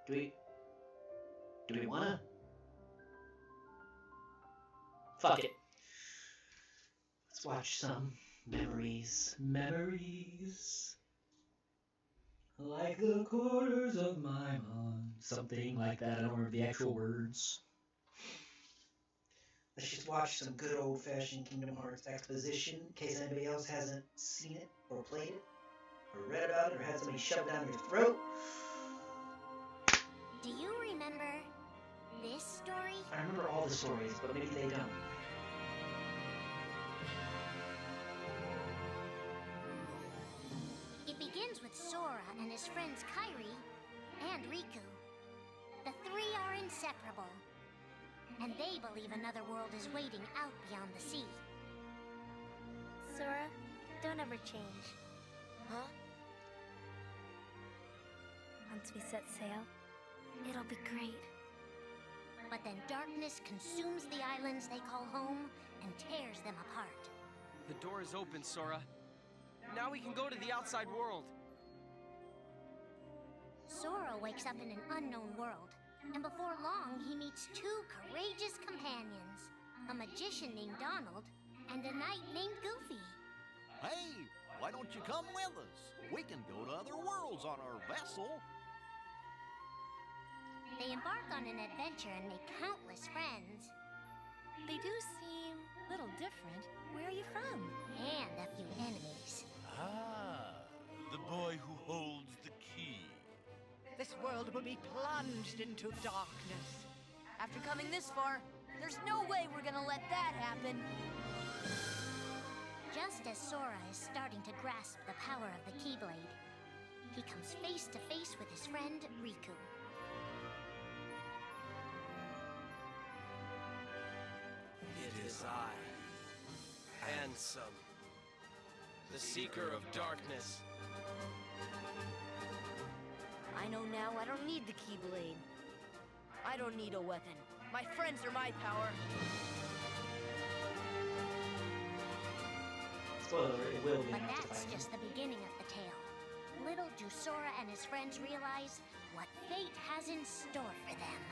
Do we... Do we wanna? Fuck it. Let's watch some memories. Memories. Like the corners of my mind. Something like that. I don't remember the actual words. Let's just watch some good old-fashioned Kingdom Hearts exposition in case anybody else hasn't seen it or played it or read about it or had somebody shove it down their throat. Do you remember this story? I remember all the stories, but maybe they don't. It begins with Sora and his friends Kairi and Riku. The three are inseparable, and they believe another world is waiting out beyond the sea. Sora, don't ever change. Huh? Once we set sail, it'll be great. But then darkness consumes the islands they call home and tears them apart. The door is open, Sora. Now we can go to the outside world. Sora wakes up in an unknown world, and before long he meets two courageous companions, a magician named Donald and a knight named Goofy. Hey, why don't you come with us? We can go to other worlds on our vessel. They embark on an adventure and make countless friends. They do seem a little different. Where are you from? And a few enemies. Ah, the boy who holds the key. This world will be plunged into darkness. After coming this far, there's no way we're gonna let that happen. Just as Sora is starting to grasp the power of the Keyblade, he comes face to face with his friend Riku. It is I, Handsome, the Seeker of Darkness. I know now I don't need the Keyblade. I don't need a weapon. My friends are my power. Spoiler, it will be But enough to that's fight. just the beginning of the tale. Little do Sora and his friends realize what fate has in store for them.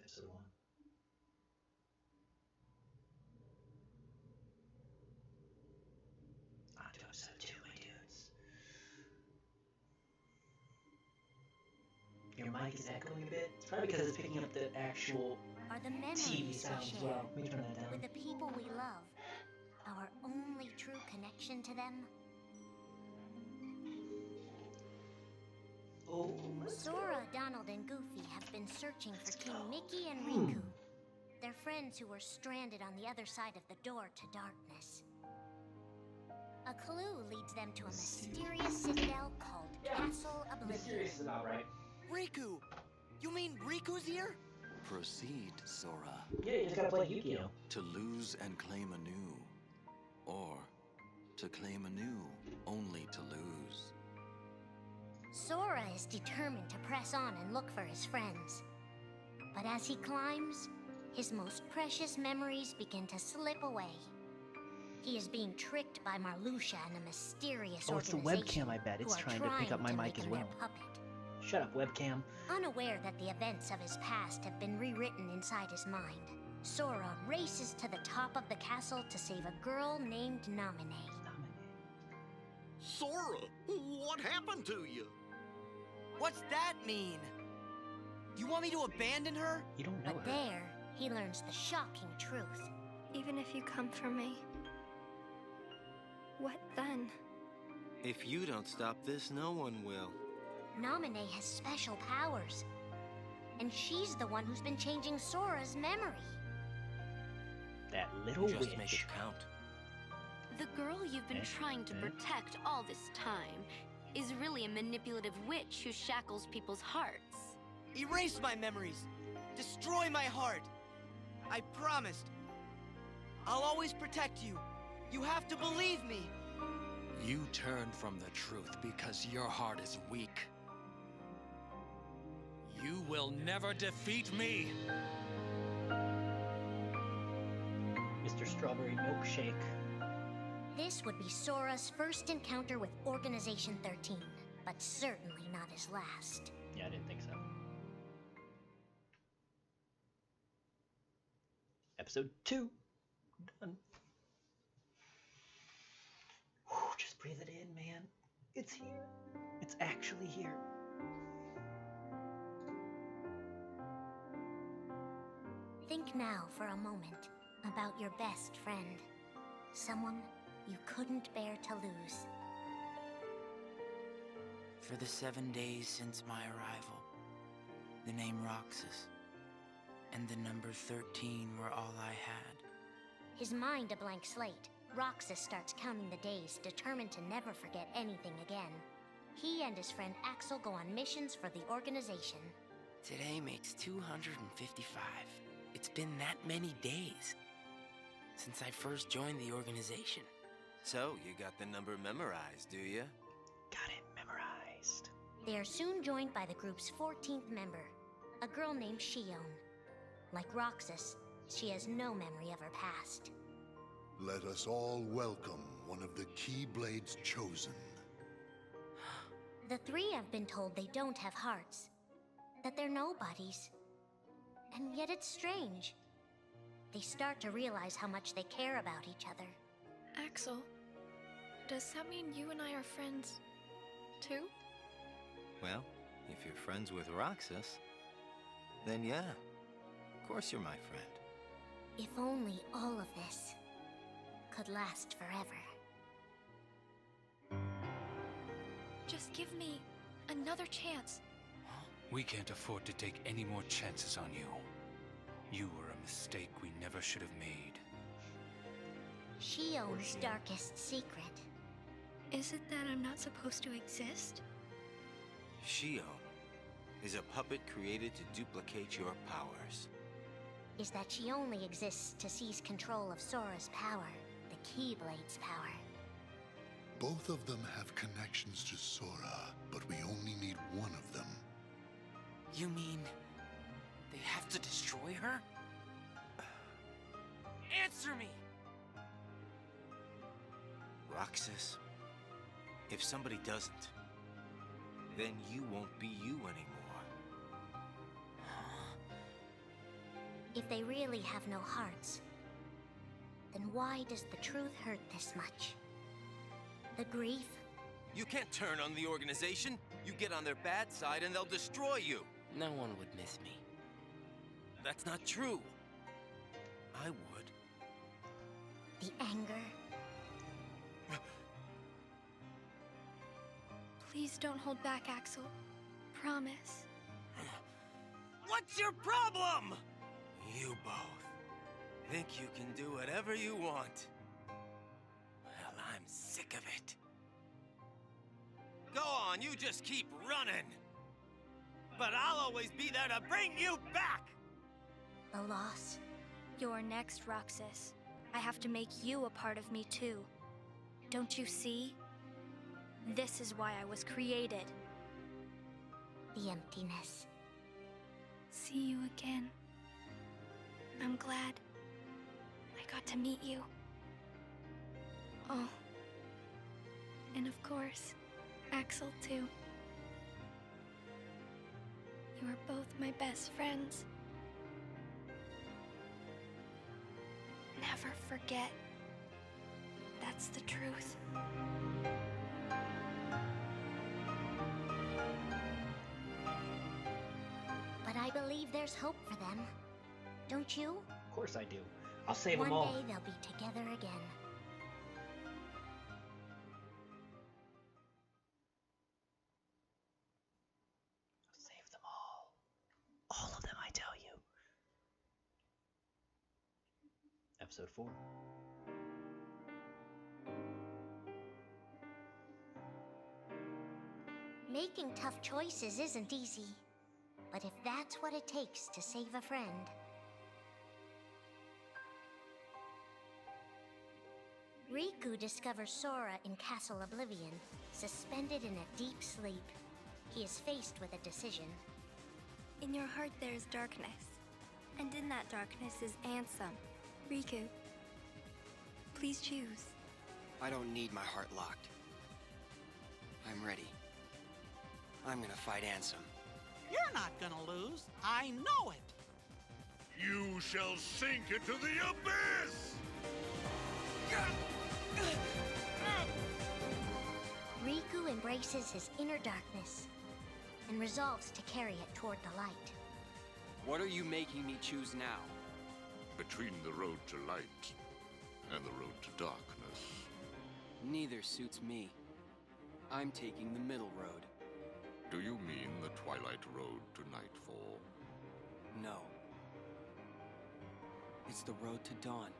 Episode 1. On to episode 2, my dudes. Your mic is echoing a bit. It's probably because it's picking up the actual Are the TV memories we sounds as share well. Let me turn that with down. the people we love, our only true connection to them? Oh, let's go. Sora, Donald, and Goofy have been searching for King Mickey and Riku, their friends who were stranded on the other side of the door to darkness. A clue leads them to a mysterious citadel called Castle Oblivion. Mysterious is about right. Riku! You mean Riku's here? Proceed, Sora, Yeah, you just gotta play Yu-Gi-Oh! to lose and claim anew, or to claim anew only to lose. Sora is determined to press on and look for his friends. But as he climbs, his most precious memories begin to slip away. He is being tricked by Marluxia and a mysterious Oh, it's the organization webcam, I bet. It's who are trying to pick up my mic make as him their well. puppet. Shut up, webcam. Unaware that the events of his past have been rewritten inside his mind, Sora races to the top of the castle to save a girl named Naminé. Sora, what happened to you? What's that mean? You want me to abandon her? You don't know But her. there, he learns the shocking truth. Even if you come for me, what then? If you don't stop this, no one will. Naminé has special powers, and she's the one who's been changing Sora's memory. That little Just witch. make it count. The girl you've been trying to protect all this time is really a manipulative witch who shackles people's hearts. Erase my memories. Destroy my heart. I promised. I'll always protect you. You have to believe me. You turn from the truth because your heart is weak. You will never defeat me! Mr. Strawberry Milkshake. This would be Sora's first encounter with Organization 13, but certainly not his last. Yeah, I didn't think so. Episode 2. Done. Whew, just breathe it in, man. It's here. It's actually here. Think now for a moment about your best friend. Someone you couldn't bear to lose. For the 7 days since my arrival, the name Roxas and the number 13 were all I had. His mind a blank slate, Roxas starts counting the days, determined to never forget anything again. He and his friend Axel go on missions for the organization. Today makes 255. It's been that many days since I first joined the organization. So, you got the number memorized, do you? Got it memorized. They are soon joined by the group's 14th member, a girl named Shion. Like Roxas, she has no memory of her past. Let us all welcome one of the Keyblades chosen. The three have been told they don't have hearts, that they're nobodies. And yet it's strange. They start to realize how much they care about each other. Axel, does that mean you and I are friends, too? Well, if you're friends with Roxas, then yeah, of course you're my friend. If only all of this could last forever. Just give me another chance. We can't afford to take any more chances on you. You were a mistake we never should have made. Shion's darkest secret. Is it that I'm not supposed to exist? Shion is a puppet created to duplicate your powers. Is that she only exists to seize control of Sora's power, the Keyblade's power. Both of them have connections to Sora, but we only need one of them. You mean they have to destroy her? Answer me! Roxas, if somebody doesn't, then you won't be you anymore. If they really have no hearts, then why does the truth hurt this much? The grief? You can't turn on the organization. You get on their bad side and they'll destroy you. No one would miss me. That's not true. I would. The anger? Please don't hold back, Axel. Promise. What's your problem? You both think you can do whatever you want. Well, I'm sick of it. Go on, you just keep running. But I'll always be there to bring you back! The loss? You're next, Roxas. I have to make you a part of me, too. Don't you see? This is why I was created. The emptiness. See you again. I'm glad I got to meet you. Oh. And of course, Axel, too. You are both my best friends. Never forget. That's the truth. But I believe there's hope for them. Don't you? Of course I do. I'll save One them all. day they'll be together again. Save them all. All of them, I tell you. Episode 4. Making tough choices isn't easy. But if that's what it takes to save a friend... Riku discovers Sora in Castle Oblivion, suspended in a deep sleep. He is faced with a decision. In your heart there is darkness. And in that darkness is Ansem. Riku. Please choose. I don't need my heart locked. I'm ready. I'm gonna fight Ansem. You're not gonna lose. I know it. You shall sink into the abyss! Riku embraces his inner darkness and resolves to carry it toward the light. What are you making me choose now? Between the road to light and the road to darkness. Neither suits me. I'm taking the middle road. Do you mean the Twilight Road to Nightfall? No. It's the road to dawn.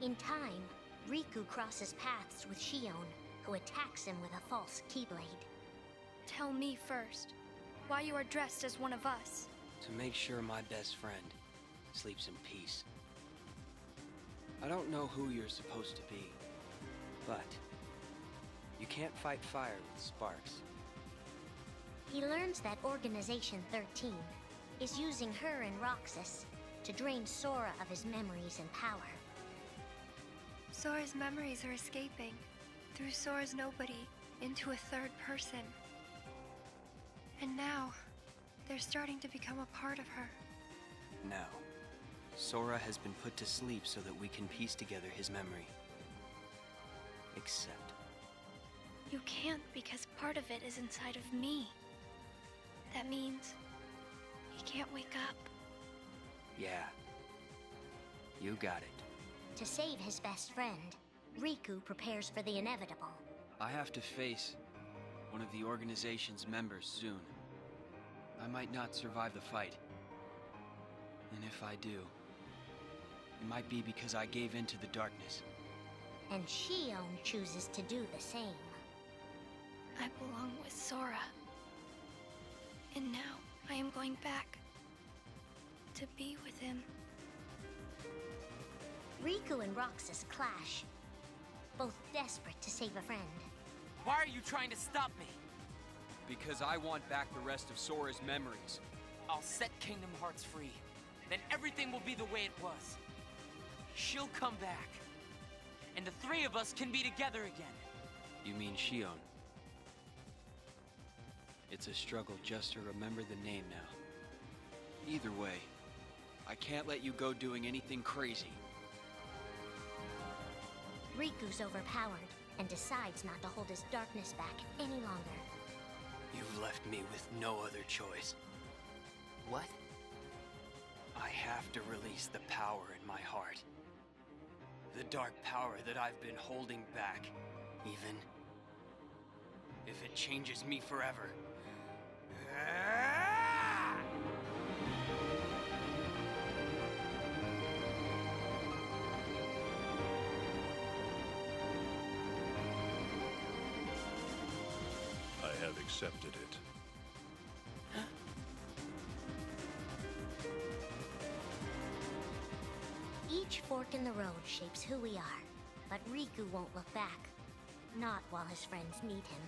In time, Riku crosses paths with Shion, who attacks him with a false Keyblade. Tell me first, why you are dressed as one of us. To make sure my best friend sleeps in peace. I don't know who you're supposed to be, but you can't fight fire with sparks. He learns that Organization 13 is using her and Roxas to drain Sora of his memories and power. Sora's memories are escaping through Sora's nobody into a third person. And now, they're starting to become a part of her. Now, Sora has been put to sleep so that we can piece together his memory. Except... You can't because part of it is inside of me. That means he can't wake up. Yeah. You got it. To save his best friend, Riku prepares for the inevitable. I have to face one of the organization's members soon. I might not survive the fight. And if I do, it might be because I gave in to the darkness. And Shion chooses to do the same. I belong with Sora. And now I am going back to be with him. Riku and Roxas clash, both desperate to save a friend. Why are you trying to stop me? Because I want back the rest of Sora's memories. I'll set Kingdom Hearts free. Then everything will be the way it was. She'll come back. And the three of us can be together again. You mean Shion? It's a struggle just to remember the name now. Either way, I can't let you go doing anything crazy. Riku's overpowered and decides not to hold his darkness back any longer. You've left me with no other choice. What? I have to release the power in my heart. The dark power that I've been holding back, even if it changes me forever. I have accepted it. Each fork in the road shapes who we are, but Riku won't look back. Not while his friends need him.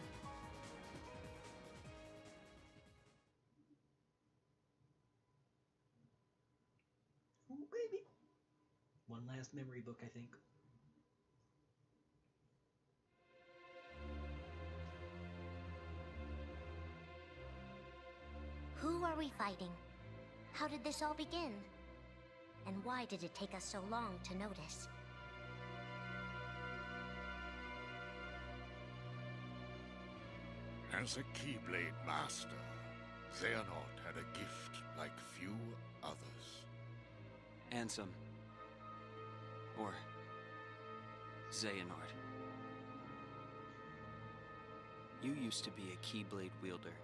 Ooh, baby. One last memory book, I think. Who are we fighting? How did this all begin? And why did it take us so long to notice? As a Keyblade master, Xehanort had a gift like few others. Ansem. Or Xehanort. You used to be a Keyblade wielder.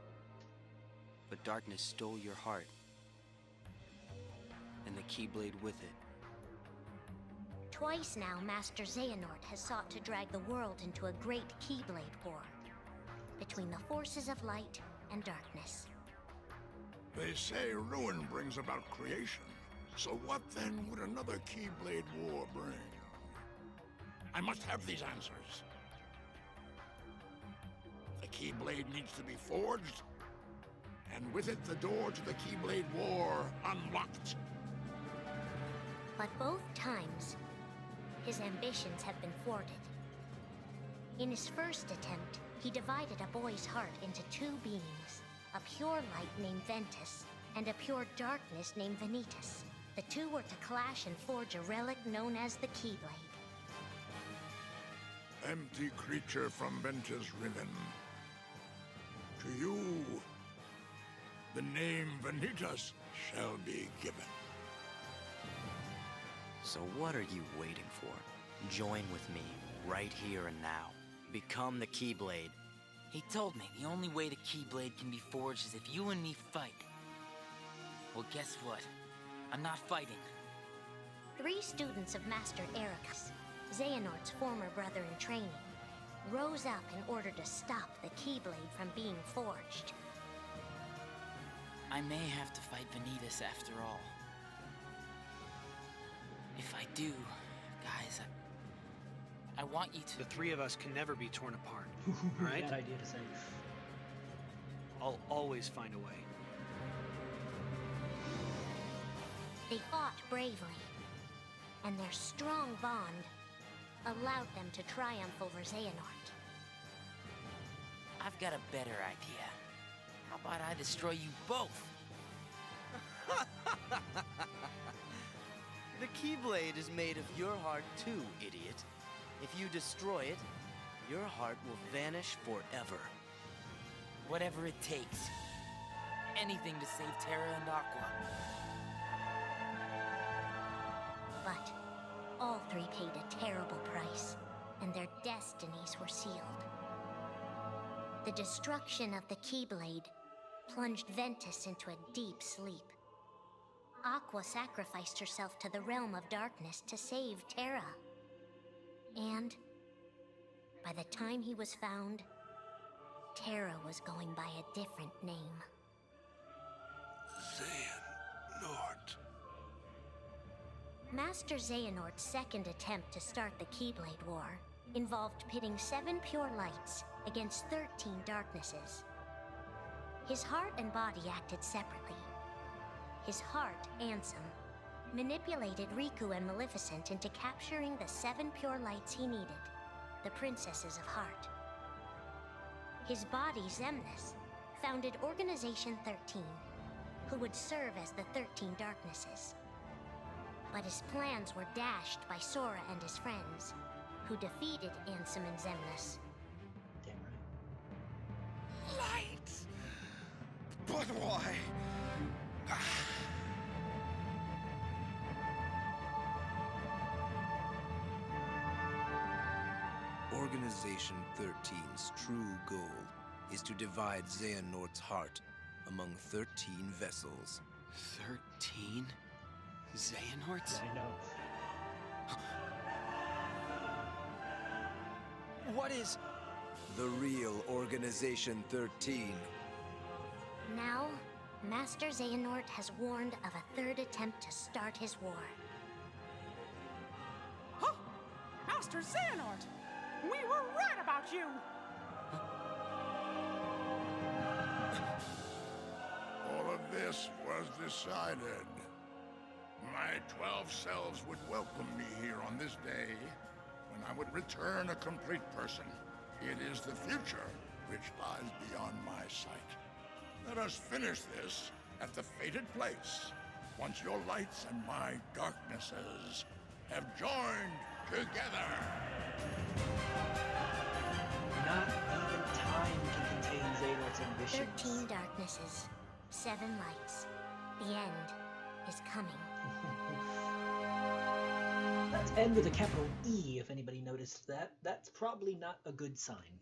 But darkness stole your heart. And the Keyblade with it. Twice now, Master Xehanort has sought to drag the world into a great Keyblade war. Between the forces of light and darkness. They say ruin brings about creation. So what then would another Keyblade war bring? I must have these answers. The Keyblade needs to be forged, and with it the door to the Keyblade war unlocked. But both times, his ambitions have been thwarted. In his first attempt, he divided a boy's heart into two beings. a pure light named Ventus and a pure darkness named Vanitas. The two were to clash and forge a relic known as the Keyblade. Empty creature from Ventus Riven. To you, the name Vanitas shall be given. So what are you waiting for? Join with me, right here and now. Become the Keyblade. He told me the only way the Keyblade can be forged is if you and me fight. Well, guess what? I'm not fighting. 3 students of Master Ericus, Xehanort's former brother in training, rose up in order to stop the Keyblade from being forged. I may have to fight Vanitas after all. If I do, guys, I want you to... The 3 of us can never be torn apart, right? Bad idea to say. I'll always find a way. They fought bravely, and their strong bond allowed them to triumph over Xehanort. I've got a better idea. How about I destroy you both? The Keyblade is made of your heart too, idiot. If you destroy it, your heart will vanish forever. Whatever it takes. Anything to save Terra and Aqua. But all 3 paid a terrible price, and their destinies were sealed. The destruction of the Keyblade plunged Ventus into a deep sleep. Aqua sacrificed herself to the realm of darkness to save Terra. And by the time he was found, Terra was going by a different name. Xehanort. Master Xehanort's second attempt to start the Keyblade War involved pitting 7 pure lights against 13 darknesses. His heart and body acted separately. His heart, Ansem, manipulated Riku and Maleficent into capturing the 7 pure lights he needed, the Princesses of Heart. His body, Xemnas, founded Organization 13, who would serve as the 13 darknesses. But his plans were dashed by Sora and his friends, who defeated Ansem and Xemnas. Damn right. Lights! But why? Organization 13's true goal is to divide Xehanort's heart among 13 vessels. 13? Xehanorts? I know. What is... The real Organization 13. Now, Master Xehanort has warned of a 3rd attempt to start his war. Huh? Master Xehanort! We were right about you! All of this was decided. My 12 selves would welcome me here on this day, when I would return a complete person. It is the future which lies beyond my sight. Let us finish this at the fated place, once your lights and my darknesses have joined together. Not even time can contain Xehanort's ambitions. 13 darknesses, 7 lights. The end is coming. That's end with a capital E, if anybody noticed that. That's probably not a good sign.